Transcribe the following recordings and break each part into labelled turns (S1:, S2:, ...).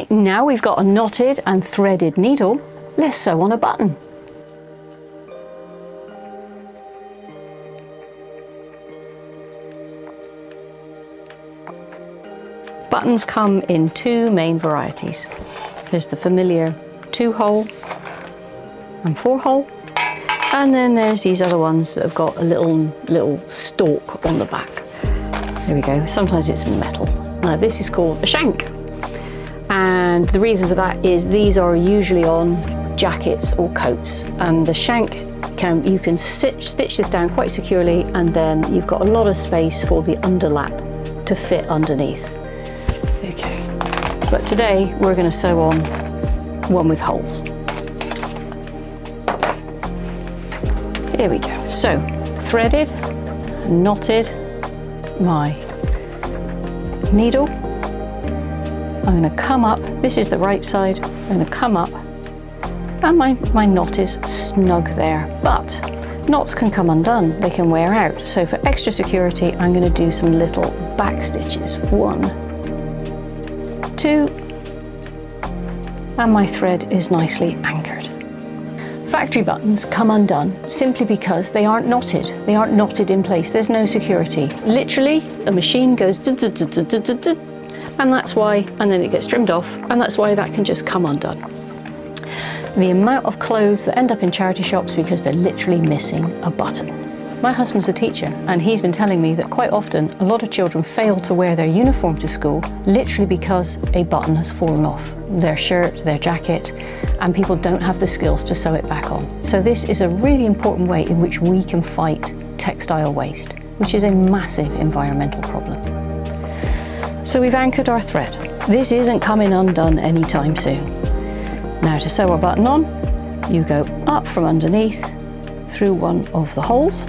S1: Okay, now we've got a knotted and threaded needle, let's sew on a button. Buttons come in two main varieties. There's the familiar 2-hole and 4-hole, and then there's these other ones that have got a little stalk on the back. There we go, sometimes it's metal. Now this is called a shank, and the reason for that is these are usually on jackets or coats, and the shank you can stitch this down quite securely, and then you've got a lot of space for the underlap to fit underneath. Okay, but today we're going to sew on one with holes. Here we go. So, threaded, knotted my needle. I'm going to come up, this is the right side, I'm going to come up, and my knot is snug there, but knots can come undone, they can wear out. So for extra security, I'm going to do some little back stitches. 1, 2, and my thread is nicely anchored. Factory buttons come undone simply because they aren't knotted. They aren't knotted in place. There's no security. Literally, a machine goes and that's why, and then it gets trimmed off, and that's why that can just come undone. The amount of clothes that end up in charity shops because they're literally missing a button. My husband's a teacher, and he's been telling me that quite often a lot of children fail to wear their uniform to school literally because a button has fallen off their shirt, their jacket, and people don't have the skills to sew it back on. So this is a really important way in which we can fight textile waste, which is a massive environmental problem. So we've anchored our thread. This isn't coming undone anytime soon. Now to sew our button on, you go up from underneath through one of the holes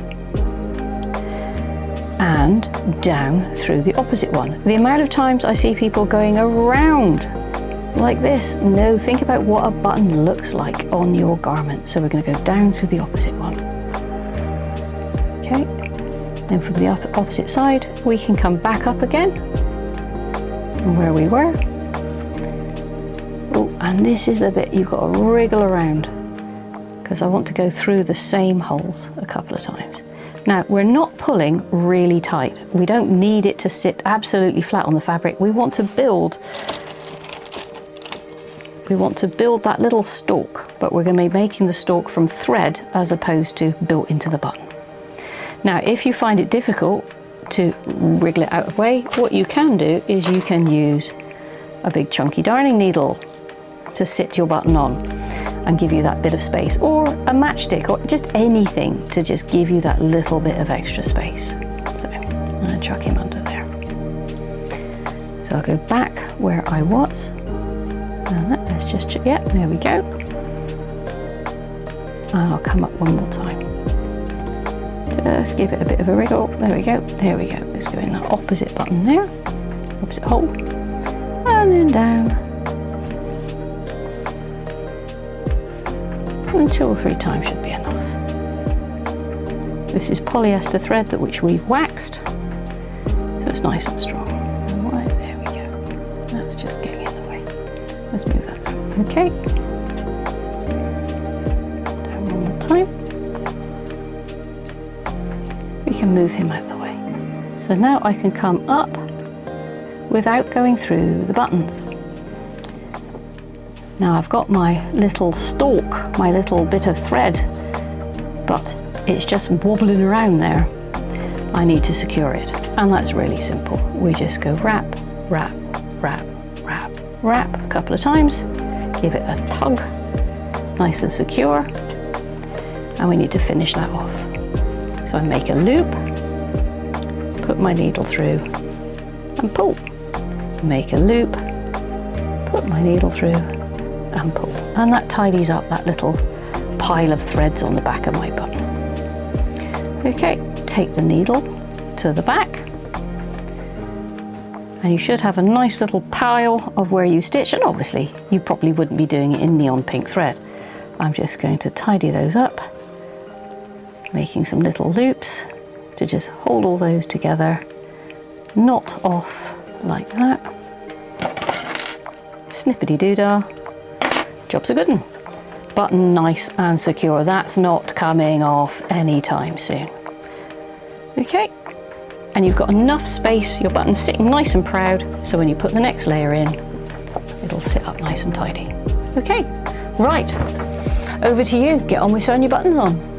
S1: and down through the opposite one. The amount of times I see people going around like this, no, think about what a button looks like on your garment. So we're going to go down through the opposite one. Okay, then from the opposite side we can come back up again from where we were. Oh, and this is the bit you've got to wriggle around because I want to go through the same holes a couple of times. Now, we're not pulling really tight. We don't need it to sit absolutely flat on the fabric. We want to build that little stalk, but we're going to be making the stalk from thread as opposed to built into the button. Now, if you find it difficult to wriggle it out of the way, what you can do is you can use a big chunky darning needle to sit your button on and give you that bit of space, or a matchstick, or just anything to just give you that little bit of extra space. So I'm going to chuck him under there. So I'll go back where I was, and let's just, yeah, there we go. And I'll come up one more time. Just give it a bit of a wriggle. There we go, there we go. Let's go in the opposite button there, opposite hole, and then down. And 2 or 3 times should be enough. This is polyester thread which we've waxed, so it's nice and strong. Right, there we go. That's just getting in the way. Let's move that out. Okay. Down one more time. We can move him out of the way. So now I can come up without going through the buttons. Now I've got my little stalk, my little bit of thread, but it's just wobbling around there. I need to secure it, and that's really simple. We just go wrap, wrap, wrap, wrap, wrap a couple of times, give it a tug, nice and secure, and we need to finish that off. So I make a loop, put my needle through, and pull. Make a loop, put my needle through, and pull, and that tidies up that little pile of threads on the back of my button. Okay, take the needle to the back, and you should have a nice little pile of where you stitch, and obviously you probably wouldn't be doing it in neon pink thread. I'm just going to tidy those up, making some little loops to just hold all those together, knot off like that. Snippity-doo-dah. Job's a good one. Button nice and secure. That's not coming off anytime soon. Okay, and you've got enough space, your button's sitting nice and proud, so when you put the next layer in, it'll sit up nice and tidy. Okay, right, over to you. Get on with sewing your buttons on.